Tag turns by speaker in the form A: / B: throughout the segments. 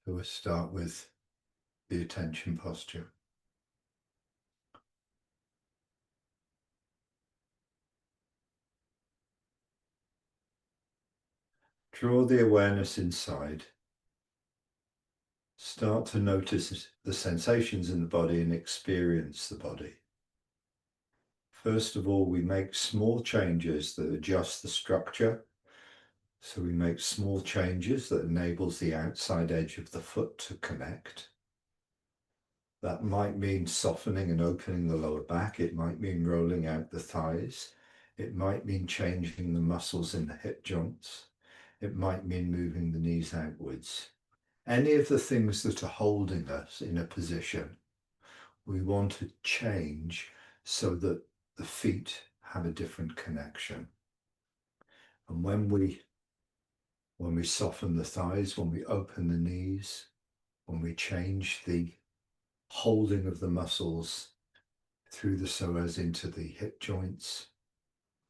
A: So we'll start with the attention posture. Draw the awareness inside. Start to notice the sensations in the body and experience the body. First of all, we make small changes that adjust the structure. So we make small changes that enables the outside edge of the foot to connect. That might mean softening and opening the lower back. It might mean rolling out the thighs. It might mean changing the muscles in the hip joints. It might mean moving the knees outwards. Any of the things that are holding us in a position, we want to change so that the feet have a different connection. And when we soften the thighs, when we open the knees, when we change the holding of the muscles through the psoas into the hip joints,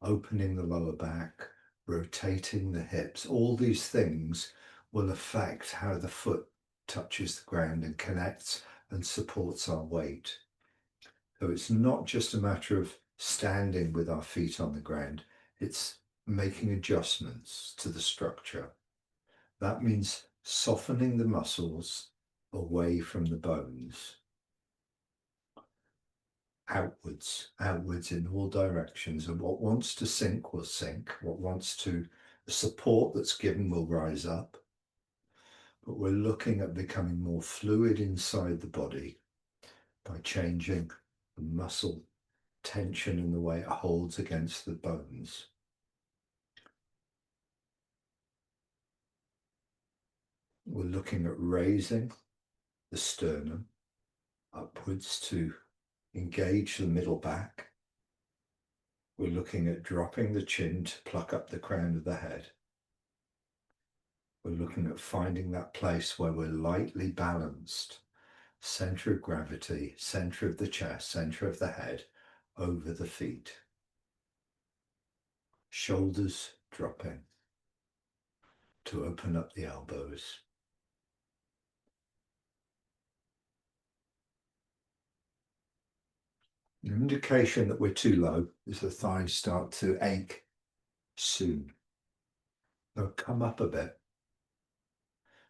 A: opening the lower back, rotating the hips, all these things will affect how the foot touches the ground and connects and supports our weight. So it's not just a matter of standing with our feet on the ground, it's making adjustments to the structure. That means softening the muscles away from the bones. Outwards in all directions. And what wants to sink will sink. What wants to, the support that's given will rise up. But we're looking at becoming more fluid inside the body by changing the muscle tension and the way it holds against the bones. We're looking at raising the sternum upwards to engage the middle back. We're looking at dropping the chin to pluck up the crown of the head. We're looking at finding that place where we're lightly balanced, center of gravity, center of the chest, center of the head, over the feet. Shoulders dropping to open up the elbows. An indication that we're too low is the thighs start to ache soon. They'll come up a bit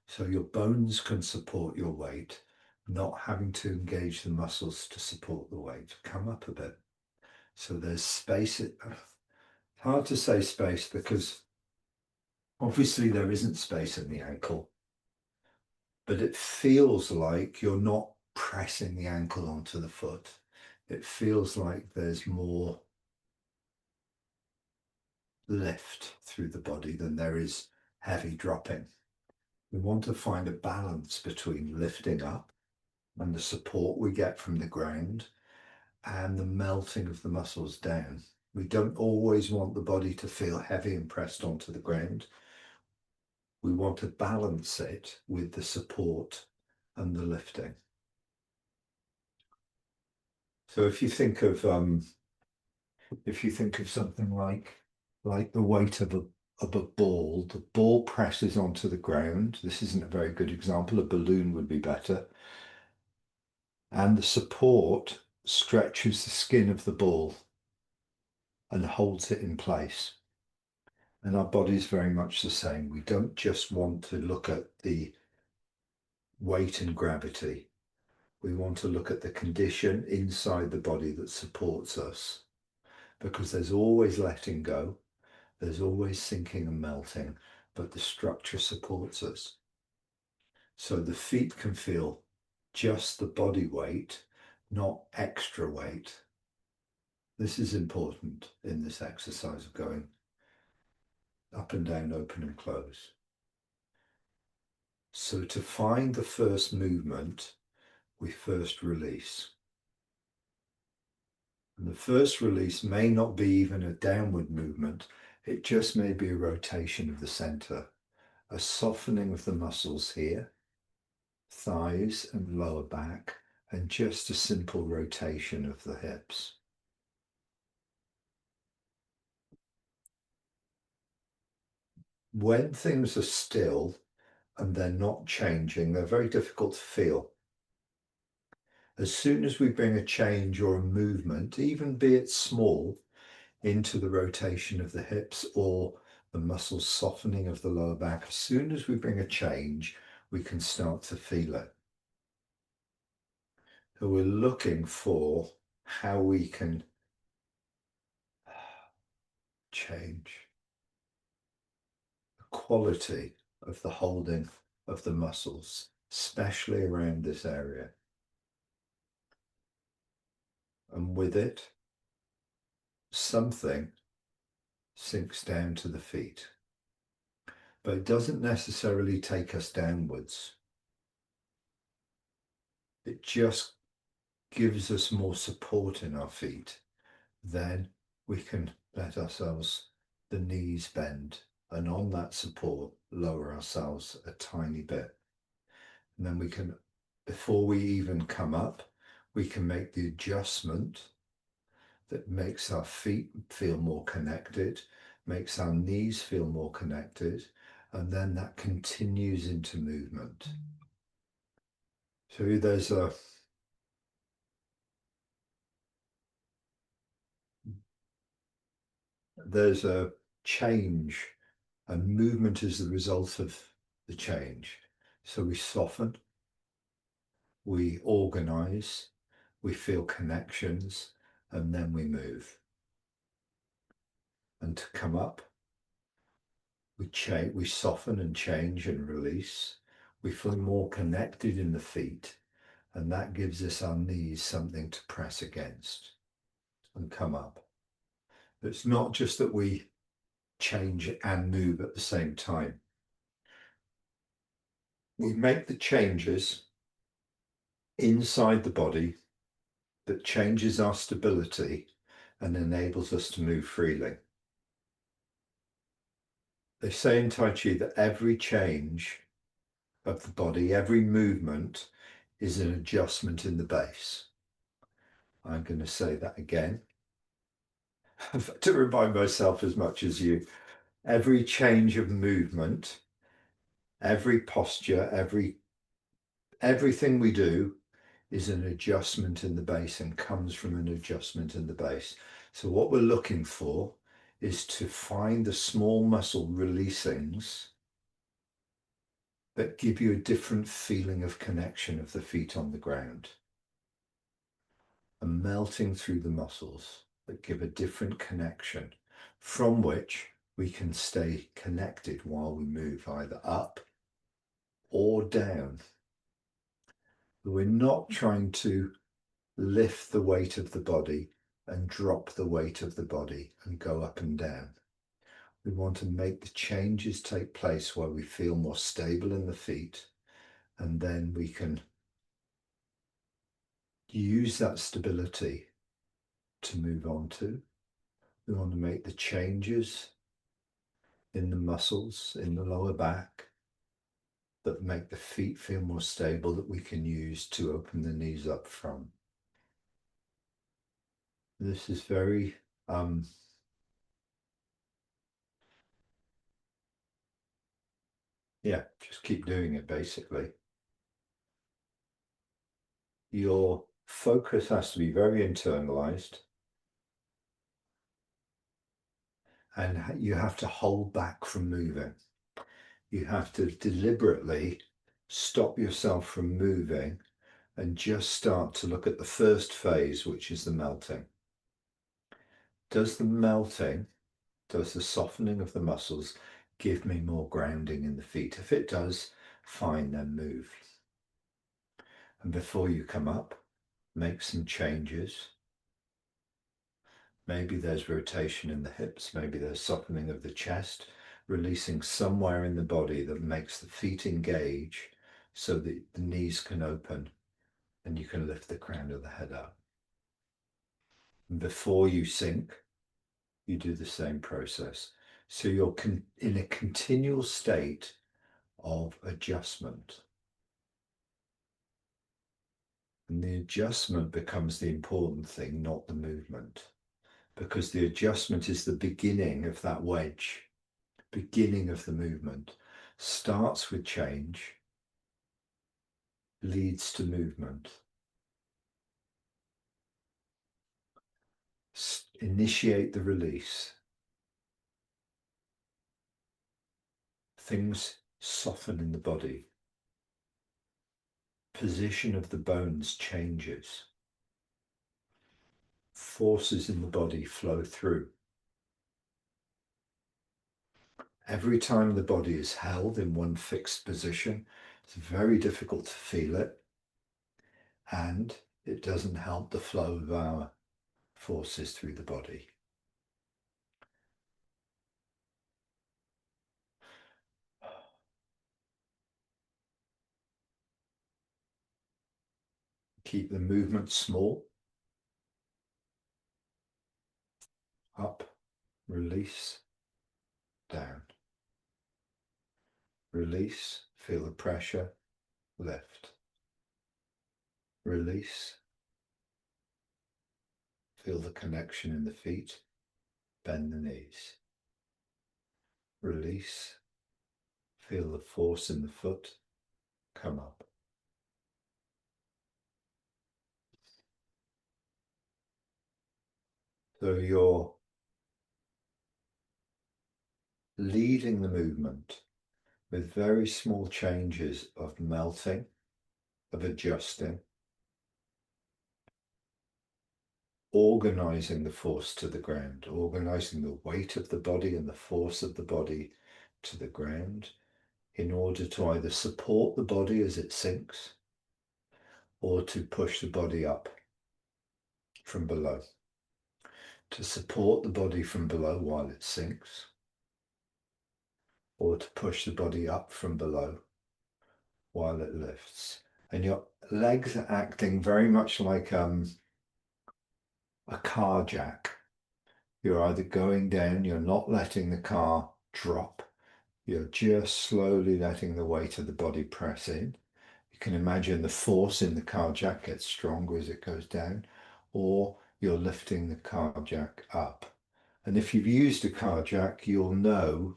A: so your bones can support your weight, not having to engage the muscles to support the weight. Come up a bit. So there's space. Hard to say space because obviously there isn't space in the ankle, but it feels like you're not pressing the ankle onto the foot. It feels like there's more lift through the body than there is heavy dropping. We want to find a balance between lifting up and the support we get from the ground and the melting of the muscles down. We don't always want the body to feel heavy and pressed onto the ground. We want to balance it with the support and the lifting. So if you think of something like the weight of a ball, the ball presses onto the ground. This isn't a very good example. A balloon would be better. And the support stretches the skin of the ball and holds it in place. And our body is very much the same. We don't just want to look at the weight and gravity. We want to look at the condition inside the body that supports us, because there's always letting go, there's always sinking and melting, but the structure supports us. So the feet can feel just the body weight, not extra weight. This is important in this exercise of going up and down, open and close. So to find the first movement, we first release. And the first release may not be even a downward movement. It just may be a rotation of the center, a softening of the muscles here, thighs and lower back, and just a simple rotation of the hips. When things are still and they're not changing, they're very difficult to feel. As soon as we bring a change or a movement, even be it small, into the rotation of the hips or the muscle softening of the lower back, as soon as we bring a change, we can start to feel it. So we're looking for how we can change the quality of the holding of the muscles, especially around this area. And with it, something sinks down to the feet. But it doesn't necessarily take us downwards. It just gives us more support in our feet. Then we can let ourselves, the knees bend, and on that support, lower ourselves a tiny bit. And then we can, before we even come up, we can make the adjustment that makes our feet feel more connected, makes our knees feel more connected, and then that continues into movement. So there's a change, and movement is the result of the change. So we soften, we organize, we feel connections, and then we move. And to come up, we soften and change and release. We feel more connected in the feet, and that gives us our knees something to press against and come up. It's not just that we change and move at the same time. We make the changes inside the body that changes our stability and enables us to move freely. They say in Taiji that every change of the body, every movement is an adjustment in the base. I'm going to say that again to remind myself as much as you. Every change of movement, every posture, everything we do is an adjustment in the base and comes from an adjustment in the base. So what we're looking for is to find the small muscle releasings that give you a different feeling of connection of the feet on the ground. A melting through the muscles that give a different connection from which we can stay connected while we move either up or down. We're not trying to lift the weight of the body and drop the weight of the body and go up and down. We want to make the changes take place where we feel more stable in the feet, and then we can use that stability to move on to. We want to make the changes in the muscles in the lower back that make the feet feel more stable, that we can use to open the knees up from. This is very just keep doing it basically. Your focus has to be very internalized, and you have to hold back from moving. You have to deliberately stop yourself from moving and just start to look at the first phase, which is the melting. Does the softening of the muscles give me more grounding in the feet? If it does, fine, then move. And before you come up, make some changes. Maybe there's rotation in the hips, maybe there's softening of the chest, releasing somewhere in the body that makes the feet engage so that the knees can open and you can lift the crown of the head up. And before you sink, you do the same process. So you're in a continual state of adjustment. And the adjustment becomes the important thing, not the movement, because the adjustment is the beginning of that wedge, beginning of the movement. starts with change, leads to movement. Initiate the release. Things soften in the body. Position of the bones changes. Forces in the body flow through. Every time the body is held in one fixed position, it's very difficult to feel it, and it doesn't help the flow of our forces through the body. Keep the movement small. Up, release, down. Release, feel the pressure, lift. Release, feel the connection in the feet, bend the knees. Release, feel the force in the foot, come up. So you're leading the movement with very small changes of melting, of adjusting, organizing the force to the ground, organizing the weight of the body and the force of the body to the ground in order to either support the body as it sinks or to push the body up from below. To support the body from below while it sinks, or to push the body up from below while it lifts. And your legs are acting very much like a car jack. You're either going down, you're not letting the car drop, you're just slowly letting the weight of the body press in. You can imagine the force in the car jack gets stronger as it goes down, or you're lifting the car jack up. And if you've used a car jack, you'll know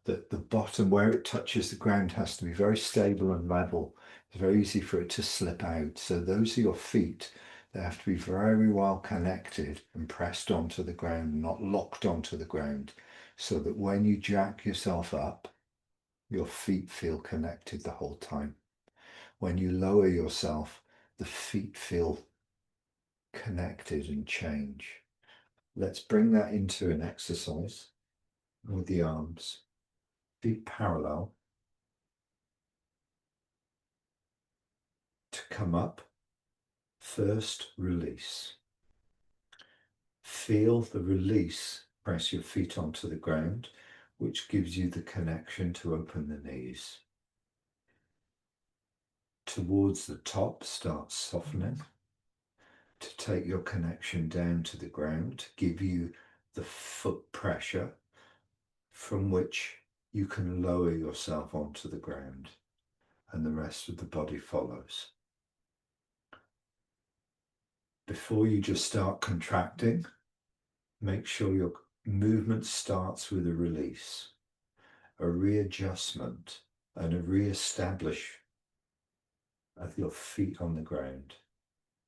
A: that the bottom where it touches the ground has to be very stable and level. It's very easy for it to slip out. So those are your feet. They have to be very well connected and pressed onto the ground, not locked onto the ground, so that when you jack yourself up, your feet feel connected the whole time. When you lower yourself, the feet feel connected and change. Let's bring that into an exercise with the arms. Feet parallel. To come up, first release. Feel the release press your feet onto the ground, which gives you the connection to open the knees. Towards the top, start softening to take your connection down to the ground, to give you the foot pressure from which you can lower yourself onto the ground, and the rest of the body follows. Before you just start contracting, make sure your movement starts with a release, a readjustment, and a re-establish of your feet on the ground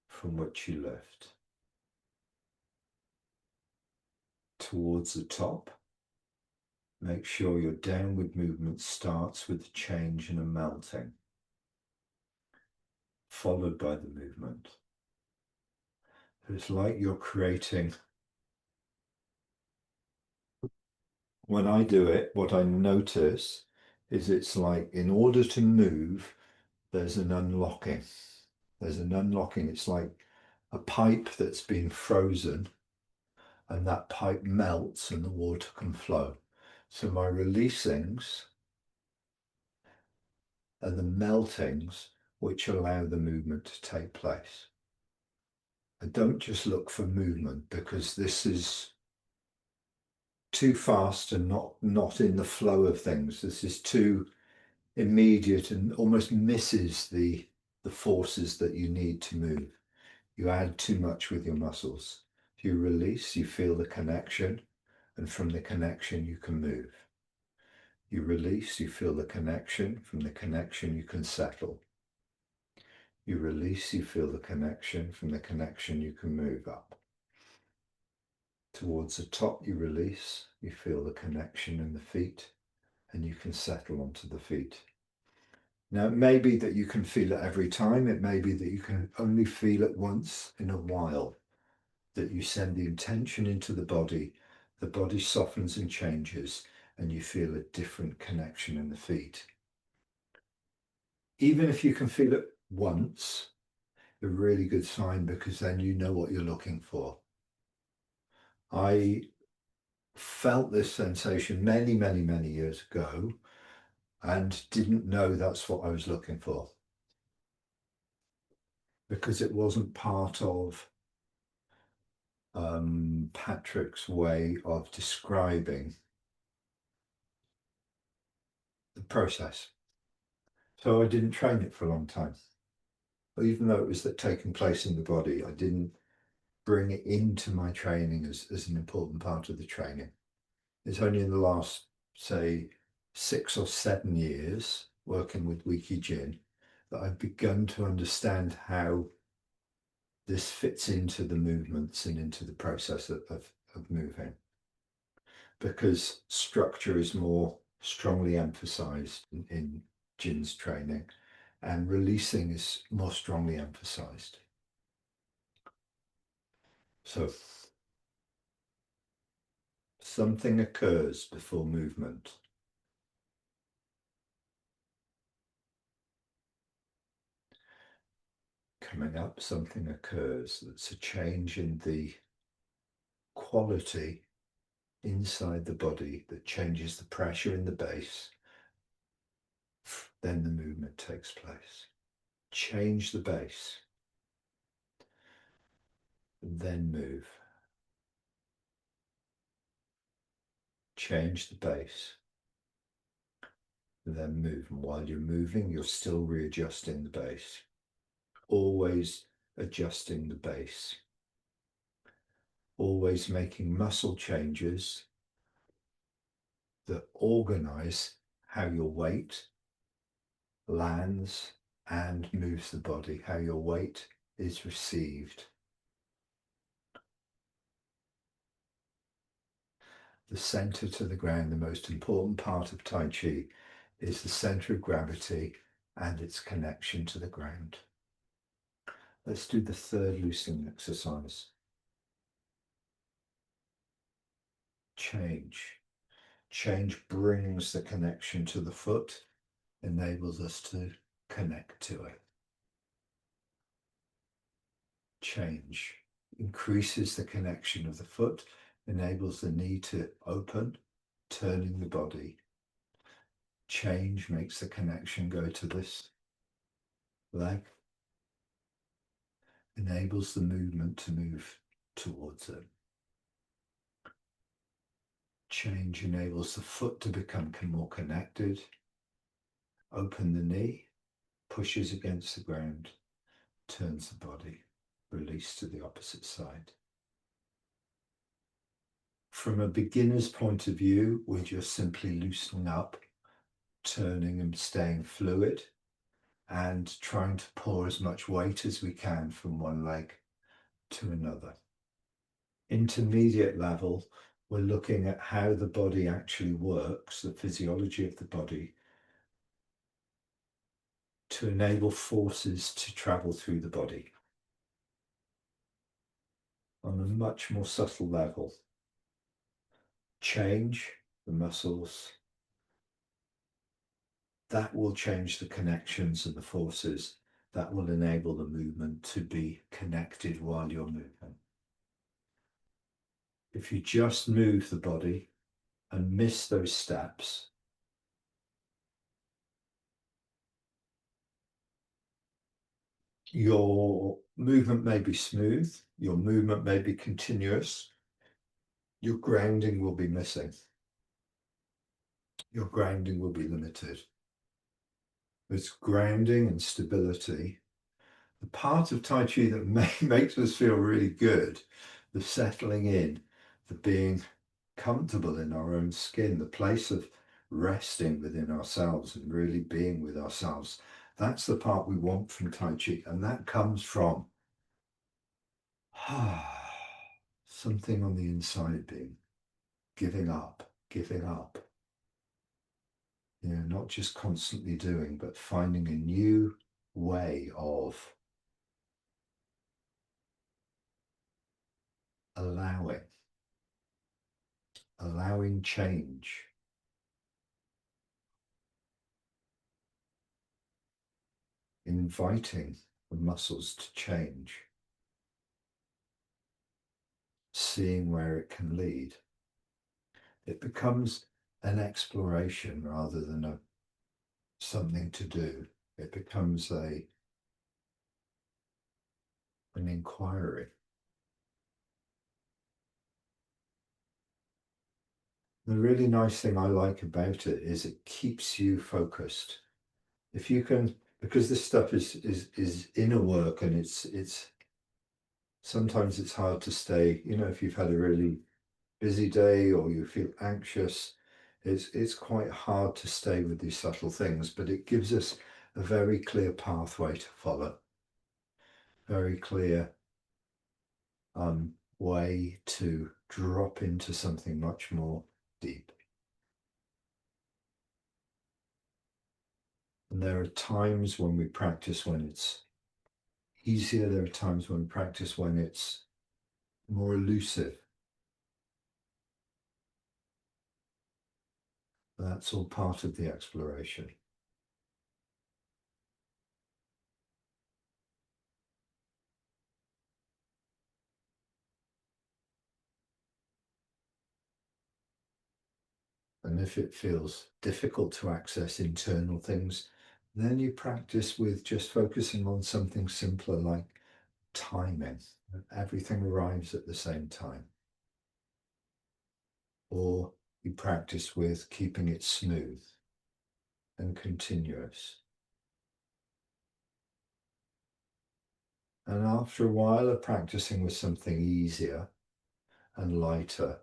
A: from which you lift. Towards the top, make sure your downward movement starts with a change and a melting, followed by the movement. It's like you're creating. When I do it, what I notice is it's like in order to move, there's an unlocking. There's an unlocking. It's like a pipe that's been frozen, and that pipe melts and the water can flow. So my releasings are the meltings which allow the movement to take place. I don't just look for movement because this is too fast and not in the flow of things. This is too immediate and almost misses the forces that you need to move. You add too much with your muscles. If you release, you feel the connection, and from the connection you can move. You release, you feel the connection. From the connection, you can settle. You release, you feel the connection. From the connection, you can move up. Towards the top, you release, you feel the connection in the feet, and you can settle onto the feet. Now, it may be that you can feel it every time. It may be that you can only feel it once in a while, that you send the intention into the body softens and changes, and you feel a different connection in the feet. Even if you can feel it once, a really good sign, because then you know what you're looking for. I felt this sensation many, many, many years ago and didn't know that's what I was looking for, because it wasn't part of Patrick's way of describing the process. So I didn't train it for a long time. But even though it was taking place in the body, I didn't bring it into my training as an important part of the training. It's only in the last, say, 6 or 7 years working with Wiki Jin that I've begun to understand how this fits into the movements and into the process of moving, because structure is more strongly emphasized in Jin's training, and releasing is more strongly emphasized. So something occurs before movement. Coming up, something occurs that's a change in the quality inside the body that changes the pressure in the base. Then the movement takes place. Change the base, then move. Change the base, then move. And while you're moving, you're still readjusting the base. Always adjusting the base. Always making muscle changes that organize how your weight lands and moves the body, how your weight is received. The center to the ground, the most important part of Tai Chi, is the center of gravity and its connection to the ground. Let's do the third loosening exercise. Change. Change brings the connection to the foot, enables us to connect to it. Change increases the connection of the foot, enables the knee to open, turning the body. Change makes the connection go to this leg, enables the movement to move towards it. Change enables the foot to become more connected. Open the knee, pushes against the ground, turns the body, release to the opposite side. From a beginner's point of view, we're just simply loosening up, turning and staying fluid, and trying to pour as much weight as we can from one leg to another. Intermediate level, we're looking at how the body actually works, the physiology of the body, to enable forces to travel through the body on a much more subtle level. Change the muscles. That will change the connections and the forces that will enable the movement to be connected while you're moving. If you just move the body and miss those steps, your movement may be smooth, your movement may be continuous, your grounding will be missing. Your grounding will be limited. It's grounding and stability. The part of Tai Chi that makes us feel really good, the settling in, the being comfortable in our own skin, the place of resting within ourselves and really being with ourselves. That's the part we want from Taiji, and that comes from something on the inside being giving up, giving up. Not just constantly doing, but finding a new way of allowing change, inviting the muscles to change, seeing where it can lead. It becomes an exploration rather than something to do. It becomes an inquiry. The really nice thing I like about it is it keeps you focused. If you can, because this stuff is inner work, and it's sometimes it's hard to stay, if you've had a really busy day or you feel anxious, it's quite hard to stay with these subtle things, but it gives us a very clear pathway to follow, very clear way to drop into something much more deep. And there are times when we practice when it's easier, there are times when we practice when it's more elusive. That's all part of the exploration. And if it feels difficult to access internal things, then you practice with just focusing on something simpler like timing. Everything arrives at the same time. Or you practice with keeping it smooth and continuous. And after a while of practicing with something easier and lighter,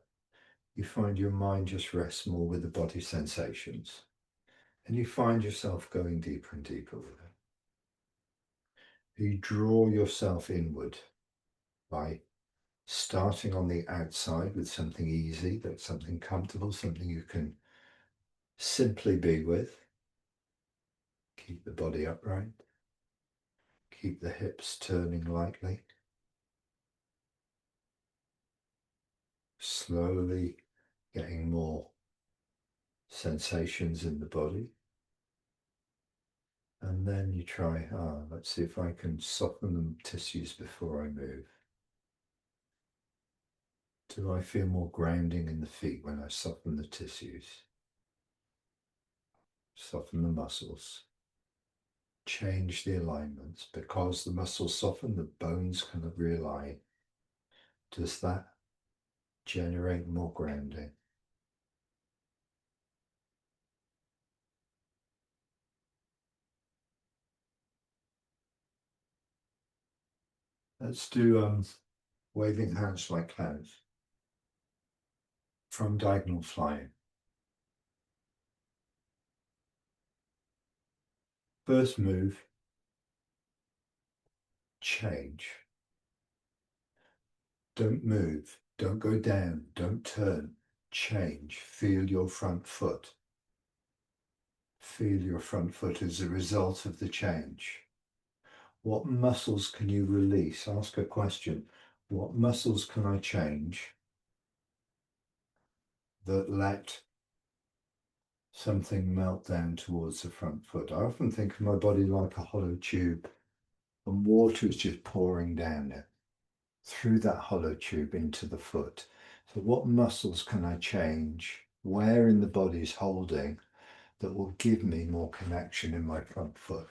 A: you find your mind just rests more with the body sensations. And you find yourself going deeper and deeper with it. You draw yourself inward by starting on the outside with something easy, that's something comfortable, something you can simply be with. Keep the body upright. Keep the hips turning lightly. Slowly getting more sensations in the body. And then you try, let's see if I can soften the tissues before I move. Do I feel more grounding in the feet when I soften the tissues? Soften the muscles. Change the alignments. Because the muscles soften, the bones kind of realign. Does that generate more grounding? Let's do waving hands like clouds. From diagonal flying. First move, change. Don't move, don't go down, don't turn. Change. Feel your front foot. Feel your front foot as a result of the change. What muscles can you release? Ask a question. What muscles can I change that let something melt down towards the front foot? I often think of my body like a hollow tube, and water is just pouring down it through that hollow tube into the foot. So what muscles can I change? Where in the body is holding that will give me more connection in my front foot?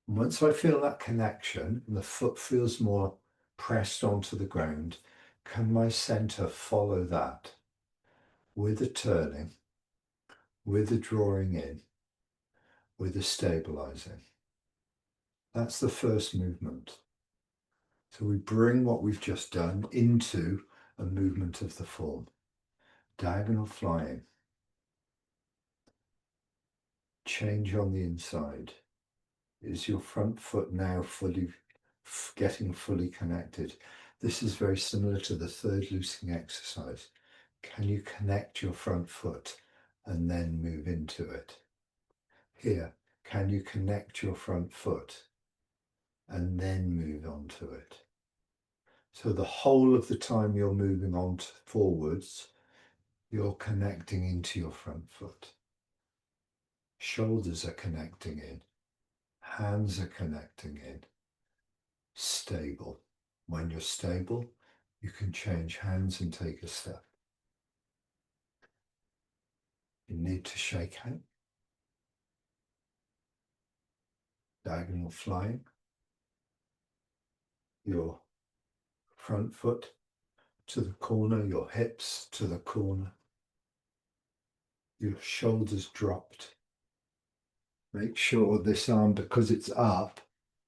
A: And once I feel that connection and the foot feels more pressed onto the ground, can my center follow that with a turning, with a drawing in, with a stabilizing? That's the first movement. So we bring what we've just done into a movement of the form. Diagonal flying. change on the inside. Is your front foot now getting fully connected? This is very similar to the third loosening exercise. Can you connect your front foot and then move into it? Here, can you connect your front foot and then move on to it? So the whole of the time you're moving on forwards, you're connecting into your front foot. Shoulders are connecting in. Hands are connecting in. Stable. When you're stable, you can change hands and take a step. You need to shake hand. Diagonal flying. Your front foot to the corner, your hips to the corner. Your shoulders dropped. Make sure this arm, because it's up,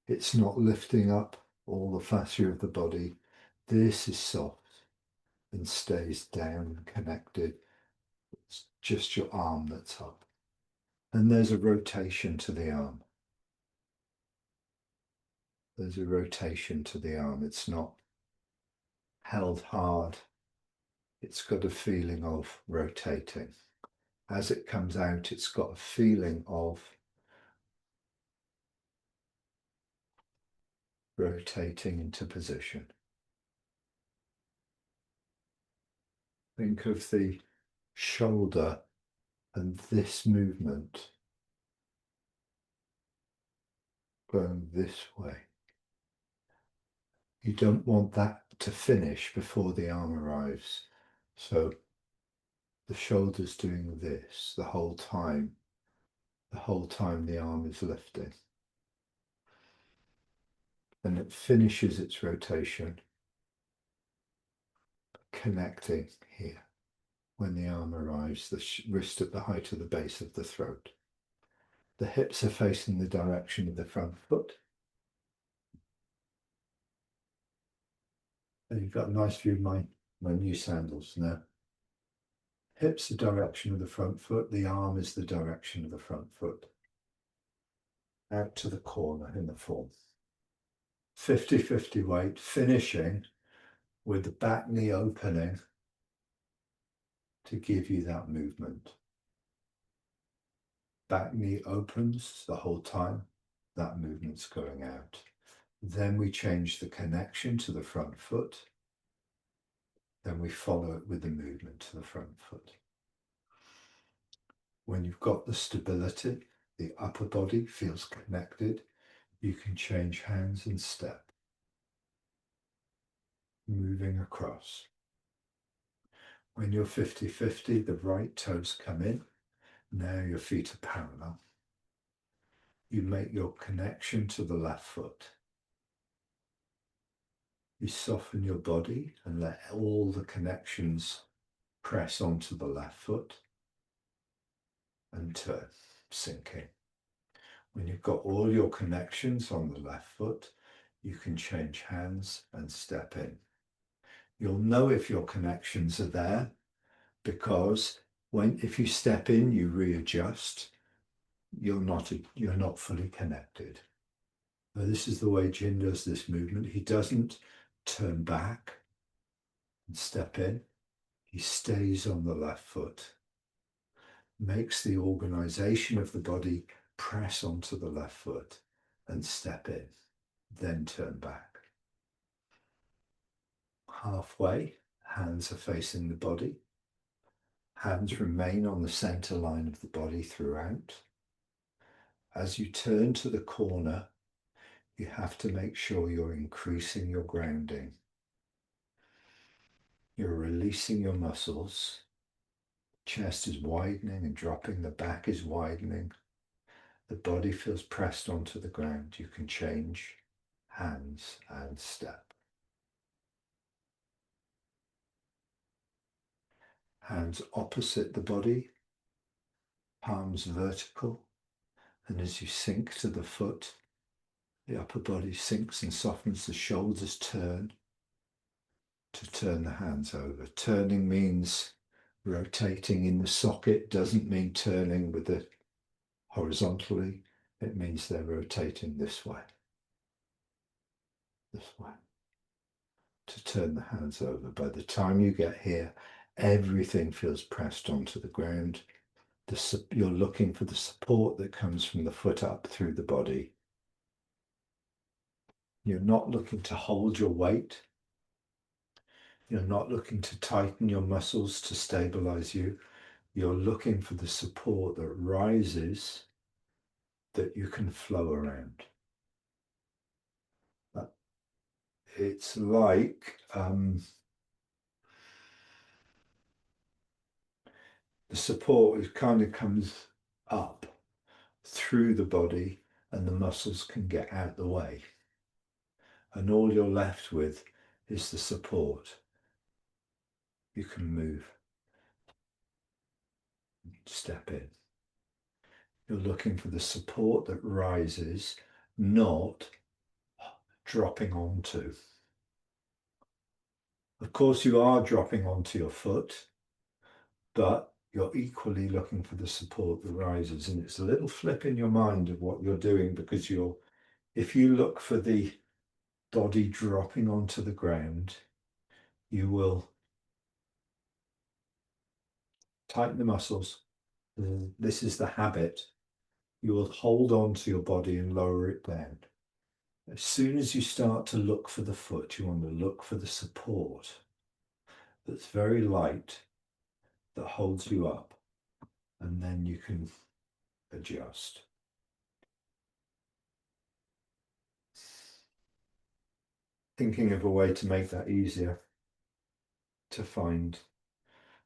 A: it's not lifting up all the fascia of the body. This is soft and stays down and connected. It's just your arm that's up. And there's a rotation to the arm. There's a rotation to the arm. It's not held hard. It's got a feeling of rotating. As it comes out, it's got a feeling of rotating into position. Think of the shoulder and this movement going this way. You don't want that to finish before the arm arrives. So the shoulder's doing this the whole time the arm is lifting. And it finishes its rotation, connecting here. When the arm arrives, the wrist at the height of the base of the throat. The hips are facing the direction of the front foot. And you've got a nice view of my new sandals now. Hips the direction of the front foot, the arm is the direction of the front foot. Out to the corner in the form. 50-50 weight, finishing with the back knee opening to give you that movement. Back knee opens the whole time, that movement's going out. Then we change the connection to the front foot. Then we follow it with the movement to the front foot. When you've got the stability, the upper body feels connected, you can change hands and step. Moving across. When you're 50-50, the right toes come in. Now your feet are parallel. You make your connection to the left foot. You soften your body and let all the connections press onto the left foot and turn, sinking. When you've got all your connections on the left foot, you can change hands and step in. You'll know if your connections are there because if you step in, you readjust. You're not fully connected. Now, this is the way Jin does this movement. He doesn't turn back and step in. He stays on the left foot. Makes the organization of the body press onto the left foot and step in, then turn back. Halfway, hands are facing the body. Hands remain on the center line of the body throughout. As you turn to the corner, you have to make sure you're increasing your grounding. You're releasing your muscles. Chest is widening and dropping, the back is widening. The body feels pressed onto the ground. You can change hands and step. Hands opposite the body, palms vertical, and as you sink to the foot, the upper body sinks and softens, the shoulders turn to turn the hands over. Turning means rotating in the socket, doesn't mean turning with the horizontally, it means they're rotating this way. This way. To turn the hands over. By the time you get here, everything feels pressed onto the ground. You're looking for the support that comes from the foot up through the body. You're not looking to hold your weight. You're not looking to tighten your muscles to stabilize you. You're looking for the support that rises that you can flow around. It's like the support kind of comes up through the body and the muscles can get out the way. And all you're left with is the support. You can move, step in. You're looking for the support that rises, not dropping onto. Of course, you are dropping onto your foot, but you're equally looking for the support that rises. And it's a little flip in your mind of what you're doing, because if you look for the body dropping onto the ground, you will tighten the muscles. This is the habit. You will hold on to your body and lower it down. As soon as you start to look for the foot, you want to look for the support that's very light, that holds you up, and then you can adjust. Thinking of a way to make that easier to find.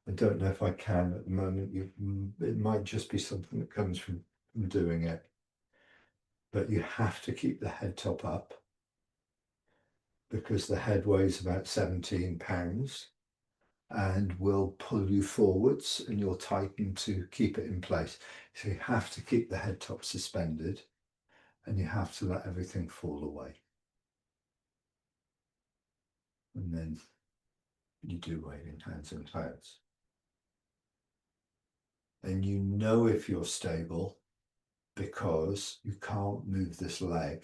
A: I don't know if I can at the moment. It might just be something that comes from doing it. But you have to keep the head top up, because the head weighs about 17 pounds and will pull you forwards, and you'll tighten to keep it in place. So you have to keep the head top suspended, and you have to let everything fall away. And then you do waving hands and clouds. And you know if you're stable because you can't move this leg.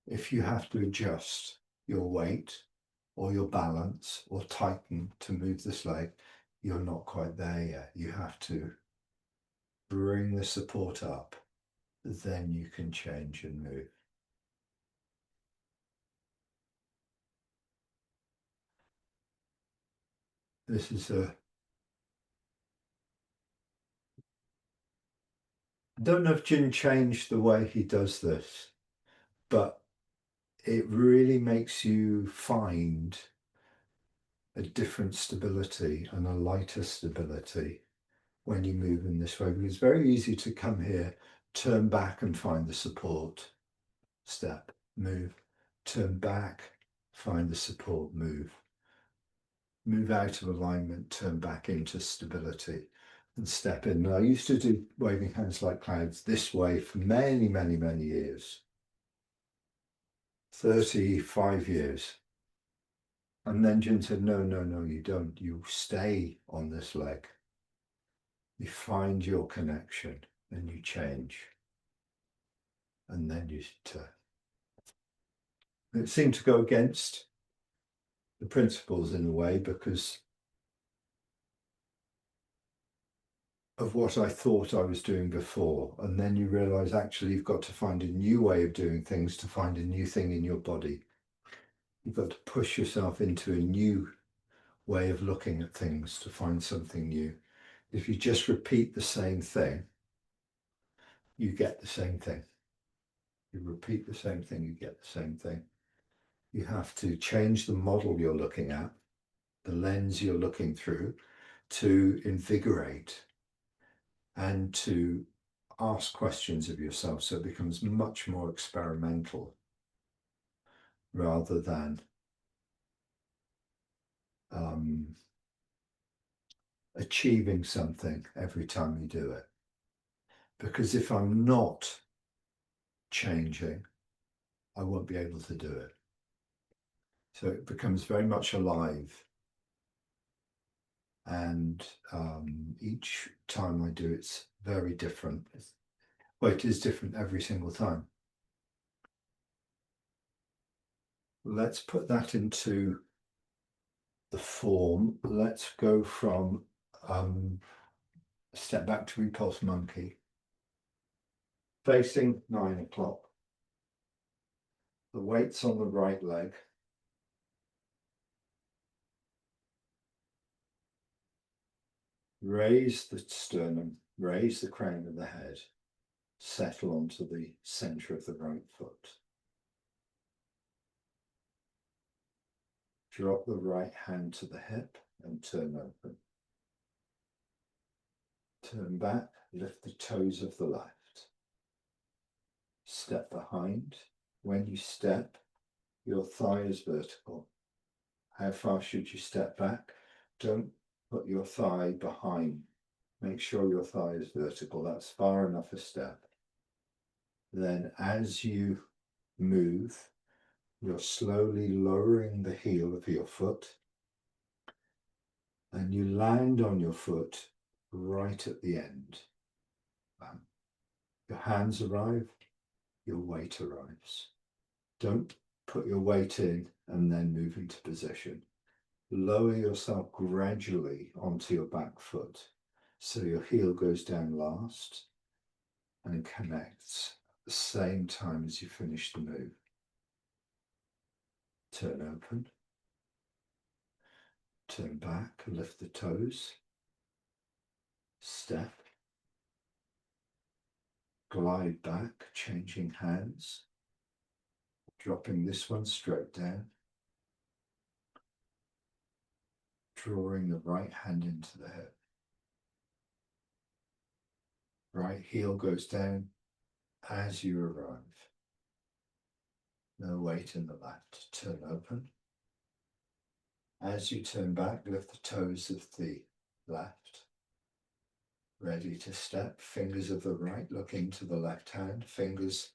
A: If you have to adjust your weight or your balance or tighten to move this leg, you're not quite there yet. You have to bring the support up, then you can change and move. This is I don't know if Jin changed the way he does this, but it really makes you find a different stability and a lighter stability when you move in this way, because it's very easy to come here, turn back and find the support, step, move, turn back, find the support, move out of alignment, turn back into stability and step in. Now, I used to do waving hands like clouds this way for many, many, many years, 35 years. And then Jin said, no, you don't. You stay on this leg. You find your connection and you change. And then you turn. It seemed to go against the principles in a way, because of what I thought I was doing before. And then you realize actually you've got to find a new way of doing things to find a new thing in your body. You've got to push yourself into a new way of looking at things to find something new. If you just repeat the same thing, you get the same thing. You repeat the same thing, you get the same thing. You have to change the model you're looking at, the lens you're looking through, to invigorate and to ask questions of yourself, so it becomes much more experimental rather than achieving something every time you do it. Because if I'm not changing, I won't be able to do it. So it becomes very much alive. and each time I do it's very different. Well, it is different every single time. Let's put that into the form. Let's go from step back to repulse monkey, facing 9 o'clock. The weight's on the right leg. Raise the sternum, raise the crown of the head, settle onto the center of the right foot. Drop the right hand to the hip and turn open. Turn back, lift the toes of the left. Step behind. When you step, your thigh is vertical. How far should you step back? Don't put your thigh behind. Make sure your thigh is vertical. That's far enough a step. Then as you move, you're slowly lowering the heel of your foot and you land on your foot right at the end. Your hands arrive, your weight arrives. Don't put your weight in and then move into position. Lower yourself gradually onto your back foot so your heel goes down last and connects at the same time as you finish the move. Turn open, turn back, lift the toes, step, glide back, changing hands, dropping this one straight down, drawing the right hand into the hip. Right heel goes down as you arrive. No weight in the left. Turn open. As you turn back, lift the toes of the left. Ready to step. Fingers of the right looking to the left hand. Fingers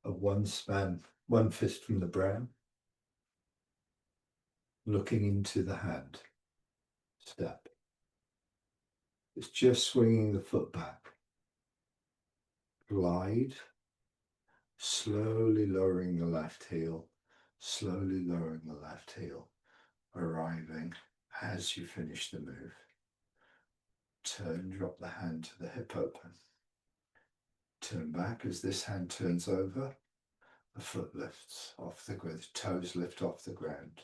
A: of one span, one fist from the brow. Looking into the hand. Step. It's just swinging the foot back. Glide. Slowly lowering the left heel. Slowly lowering the left heel. Arriving as you finish the move. Turn, drop the hand to the hip open. Turn back as this hand turns over. The foot lifts off the ground, the toes lift off the ground.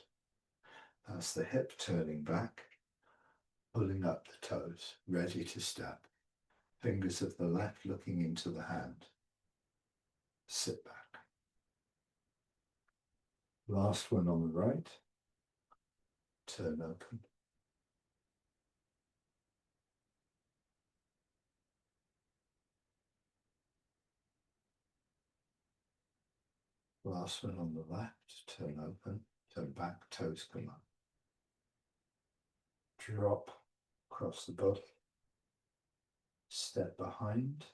A: That's the hip turning back, pulling up the toes, ready to step. Fingers of the left looking into the hand. Sit back. Last one on the right. Turn open. Last one on the left. Turn open. Turn back. Toes come up. Drop across the body. Step behind.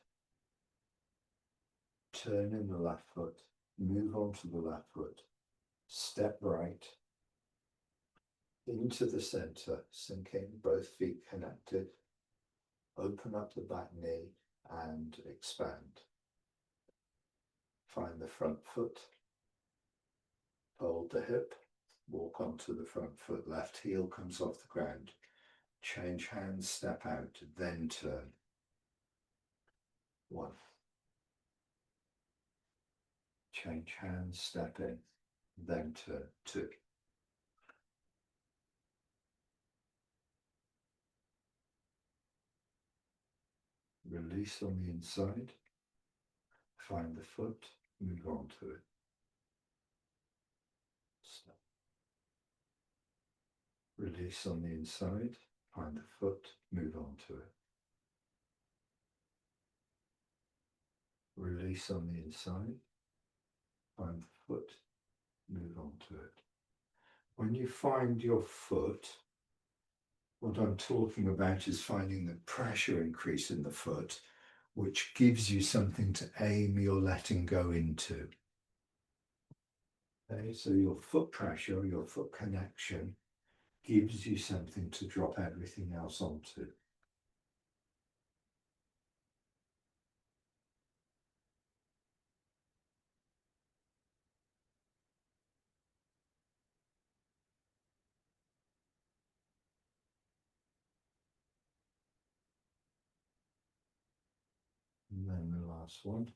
A: Turn in the left foot. Move on to the left foot. Step right. Into the center, sinking, both feet connected. Open up the back knee and expand. Find the front foot. Fold the hip. Walk onto the front foot. Left heel comes off the ground. Change hands, step out, then turn. 1. Change hands, step in, then turn. 2. Release on the inside. Find the foot, move on to it. Stop. Release on the inside, find the foot, move on to it. Release on the inside, find the foot, move on to it. When you find your foot, what I'm talking about is finding the pressure increase in the foot, which gives you something to aim your letting go into. Okay, so your foot pressure, your foot connection gives you something to drop everything else onto. And then the last one,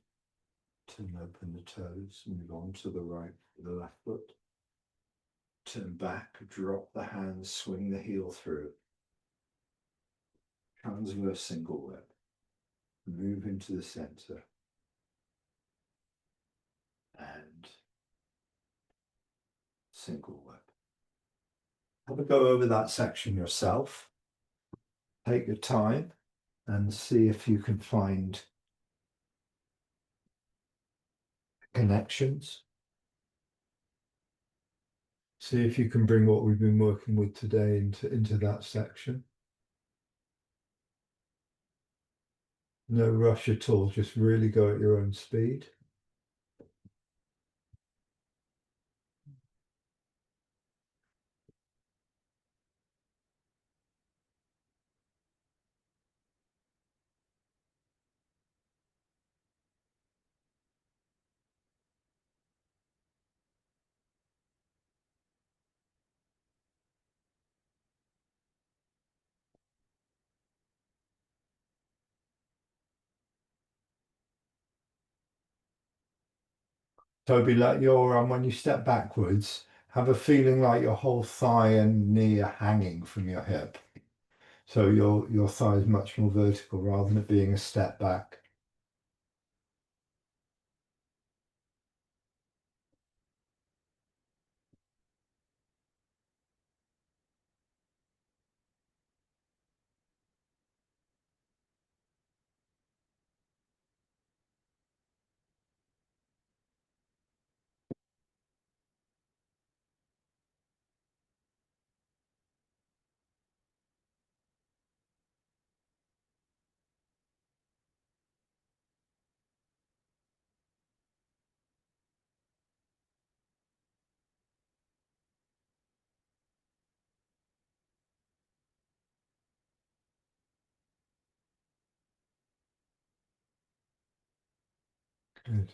A: turn open the toes, move on to the right, the left foot. Turn back, drop the hands, swing the heel through. Transverse single whip. Move into the center. And single whip. Have a go over that section yourself. Take your time and see if you can find connections. See if you can bring what we've been working with today into that section. No rush at all, just really go at your own speed. Toby, let your when you step backwards, have a feeling like your whole thigh and knee are hanging from your hip. So your thigh is much more vertical rather than it being a step back. Good.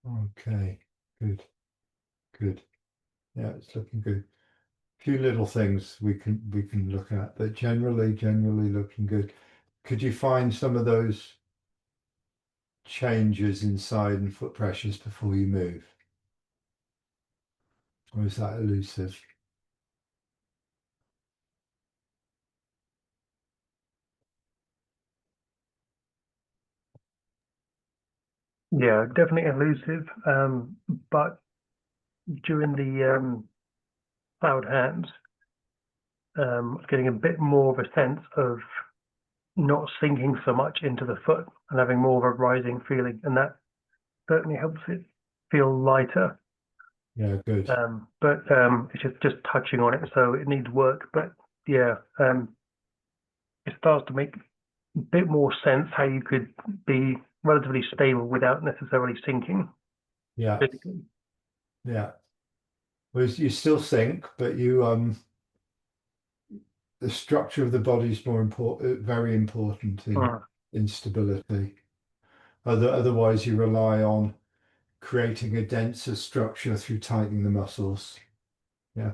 A: Okay, good, good. Yeah, it's looking good. Few little things we can look at, but generally looking good. Could you find some of those changes inside and foot pressures before you move? Or is that elusive?
B: Yeah, definitely elusive. But during the cloud hands, getting a bit more of a sense of not sinking so much into the foot and having more of a rising feeling, and that certainly helps it feel lighter.
A: Yeah, good.
B: But it's just touching on it, so it needs work. But yeah, it starts to make a bit more sense how you could be relatively stable without necessarily sinking
A: Yeah,
B: physically.
A: yeah. Whereas you still think, but you the structure of the body is more important, very important
B: Mm.
A: in stability. Otherwise, you rely on creating a denser structure through tightening the muscles. Yeah.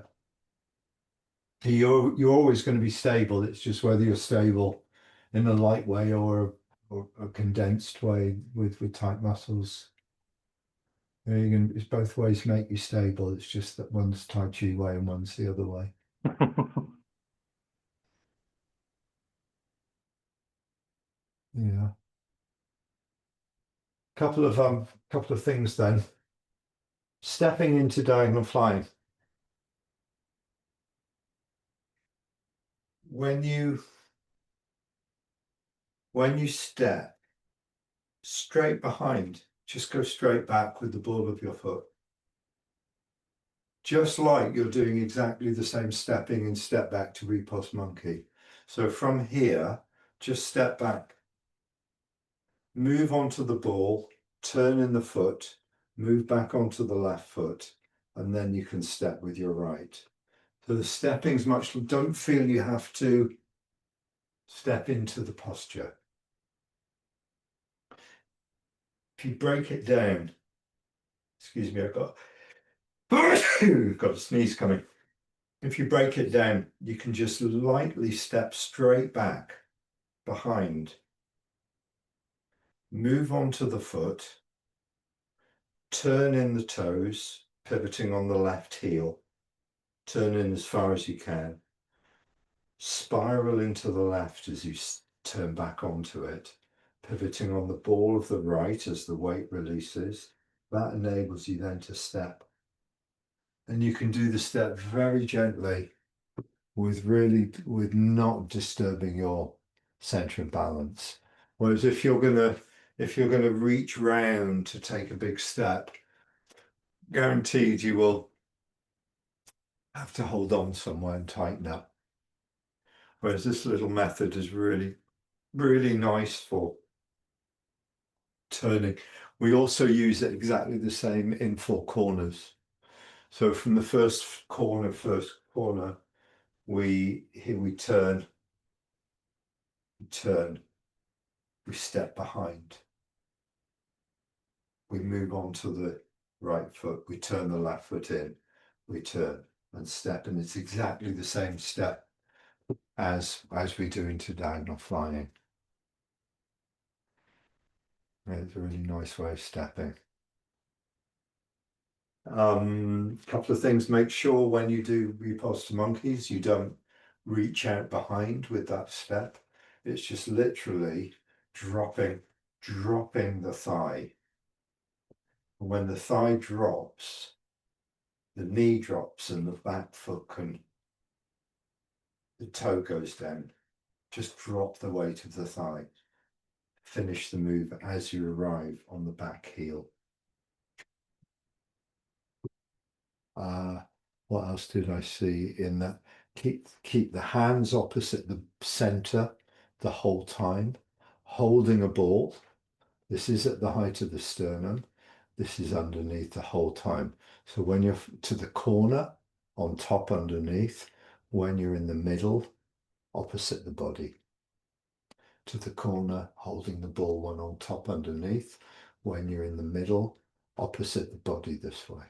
A: You're always going to be stable. It's just whether you're stable in a light way or a condensed way with tight muscles. You know, it's both ways make you stable. It's just that one's Tai Chi way and one's the other way. Yeah. Couple of things then. Stepping into diagonal flying. When you step straight behind, just go straight back with the ball of your foot. Just like you're doing exactly the same stepping in step back to repose monkey. So from here, just step back, move onto the ball, turn in the foot, move back onto the left foot, and then you can step with your right. So the stepping's much, don't feel you have to step into the posture. If you break it down, excuse me, I've got, got a sneeze coming. If you break it down, you can just lightly step straight back behind, move onto the foot, turn in the toes, pivoting on the left heel, turn in as far as you can, spiral into the left as you turn back onto it, pivoting on the ball of the right as the weight releases. That enables you then to step. And you can do the step very gently with not disturbing your center of balance. Whereas if you're gonna reach round to take a big step, guaranteed you will have to hold on somewhere and tighten up. Whereas this little method is really, really nice for turning. We also use it exactly the same in four corners. So from the first corner, we turn, we step behind, we move on to the right foot, we turn the left foot in, we turn and step, and it's exactly the same step as we do into diagonal flying. It's a really nice way of stepping. Couple of things, make sure when you do repulse to monkeys, you don't reach out behind with that step. It's just literally dropping the thigh. And when the thigh drops, the knee drops and the back foot the toe goes down. Just drop the weight of the thigh. Finish the move as you arrive on the back heel. What else did I see in that? Keep the hands opposite the center the whole time, holding a ball. This is at the height of the sternum. This is underneath the whole time. So when you're to the corner, on top underneath, when you're in the middle, opposite the body. To the corner, holding the ball one on top underneath. When you're in the middle, opposite the body this way.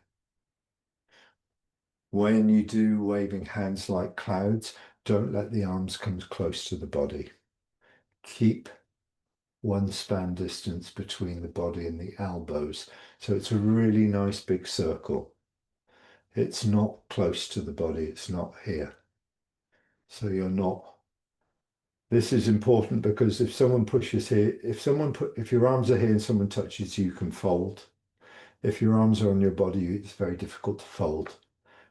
A: When you do waving hands like clouds, don't let the arms come close to the body. Keep one span distance between the body and the elbows. So it's a really nice big circle. It's not close to the body, it's not here. So you're not. This is important because if someone pushes here, if your arms are here and someone touches you, you can fold. If your arms are on your body, it's very difficult to fold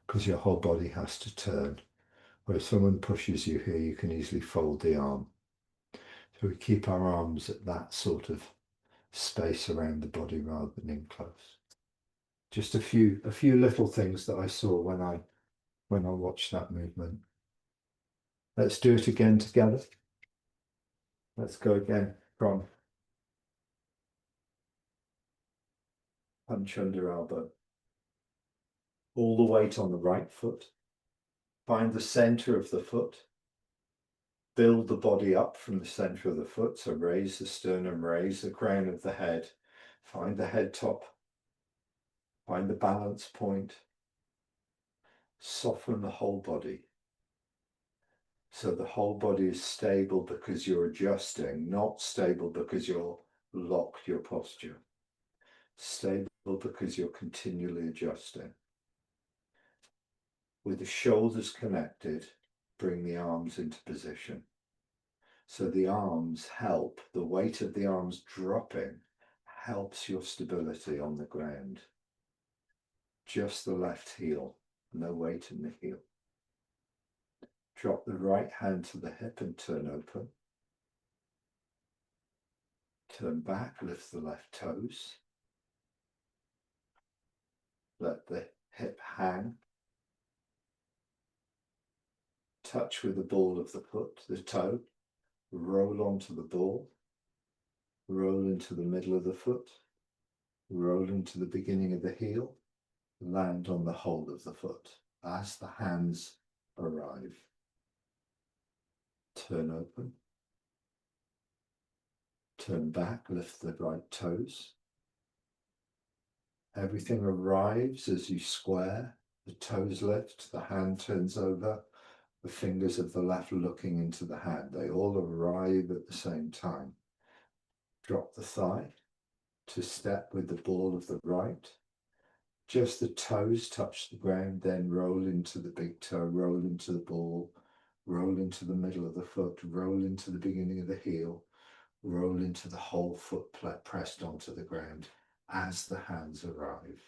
A: because your whole body has to turn. Where if someone pushes you here, you can easily fold the arm. So we keep our arms at that sort of space around the body rather than in close. Just a few little things that I saw when I watched that movement. Let's do it again together. Let's go again from punch under elbow. All the weight on the right foot. Find the center of the foot. Build the body up from the center of the foot. So raise the sternum, raise the crown of the head. Find the head top. Find the balance point. Soften the whole body. So the whole body is stable because you're adjusting, not stable because you're locked your posture. Stable because you're continually adjusting. With the shoulders connected, bring the arms into position. So the arms help, the weight of the arms dropping helps your stability on the ground. Just the left heel, no weight in the heel. Drop the right hand to the hip and turn open. Turn back, lift the left toes. Let the hip hang. Touch with the ball of the foot, the toe. Roll onto the ball. Roll into the middle of the foot. Roll into the beginning of the heel. Land on the hold of the foot as the hands arrive. Turn open. Turn back, lift the right toes. Everything arrives as you square. The toes lift, the hand turns over, the fingers of the left looking into the hand. They all arrive at the same time. Drop the thigh to step with the ball of the right. Just the toes touch the ground, then roll into the big toe, roll into the ball, roll into the middle of the foot, roll into the beginning of the heel, roll into the whole foot pressed onto the ground as the hands arrive.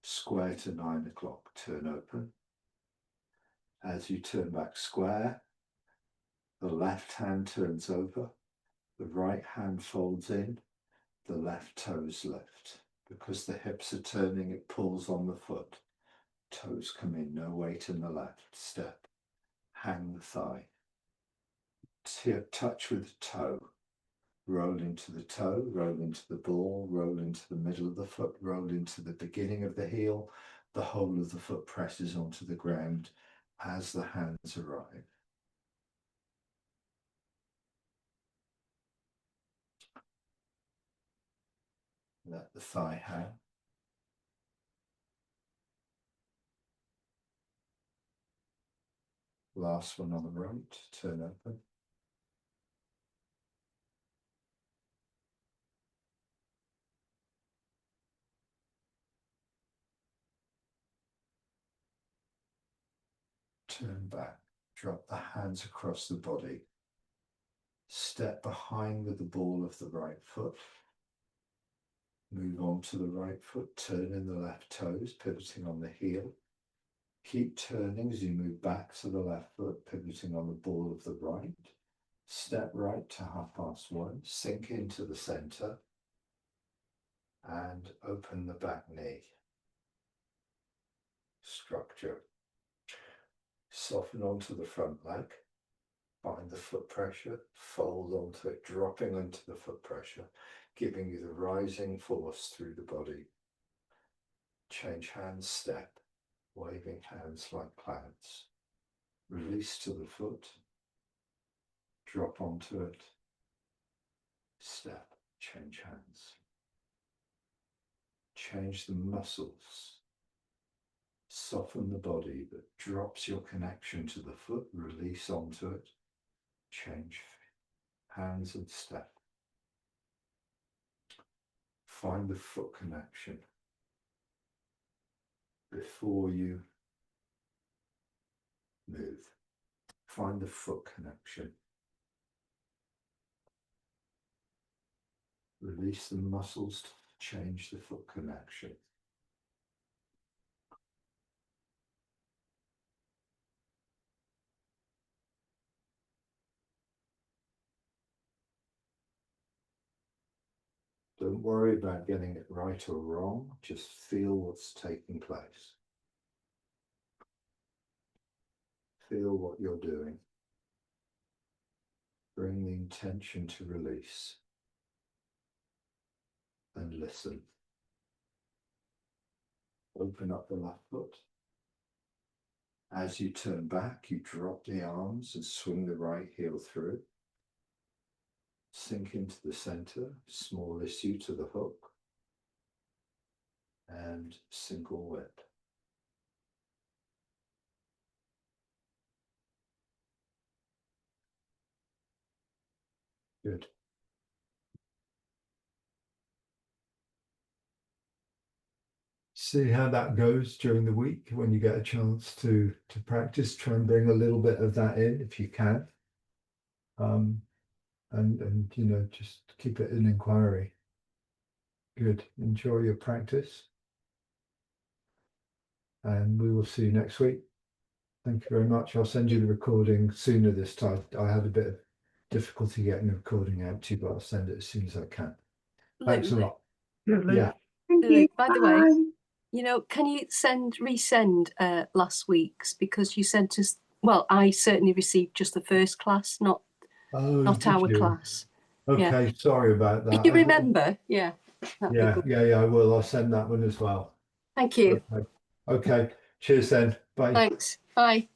A: Square to 9 o'clock, turn open. As you turn back square, the left hand turns over, the right hand folds in, the left toes lift. Because the hips are turning, it pulls on the foot. Toes come in, no weight in the left. Step, hang the thigh. Touch with the toe. Roll into the toe, roll into the ball, roll into the middle of the foot, roll into the beginning of the heel. The whole of the foot presses onto the ground as the hands arrive. Let the thigh hang. Last one on the right, turn open. Turn back, drop the hands across the body. Step behind with the ball of the right foot. Move on to the right foot, turn in the left toes, pivoting on the heel. Keep turning as you move back to the left foot, pivoting on the ball of the right. Step right to 1:30, sink into the center and open the back knee. Structure. Soften onto the front leg. Find the foot pressure, fold onto it, dropping into the foot pressure, giving you the rising force through the body. Change hands, step, waving hands like clouds. Release to the foot, drop onto it, step, change hands. change the muscles, soften the body that drops your connection to the foot, release onto it, change hands and step. Find the foot connection before you move. Find the foot connection. Release the muscles to change the foot connection. Don't worry about getting it right or wrong, just feel what's taking place. Feel what you're doing. Bring the intention to release and listen. Open up the left foot. As you turn back, you drop the arms and swing the right heel through. Sink into the center, small issue to the hook, and single whip. Good. See how that goes during the week when you get a chance to practice. Try and bring a little bit of that in if you can. And you know, just keep it an inquiry. Good. Enjoy your practice. And we will see you next week. Thank you very much. I'll send you the recording sooner this time. I had a bit of difficulty getting the recording out to you, but I'll send it as soon as I can. Thanks a lot. Yeah.
C: Thank you. By the way, you know, can you resend last week's, because you sent us, well, I certainly received just the first class, not our class.
A: Okay, yeah. Sorry about that.
C: Did you remember? Yeah.
A: Yeah, I will. I'll send that one as well.
C: Thank you.
A: Okay. Cheers then. Bye.
C: Thanks. Bye.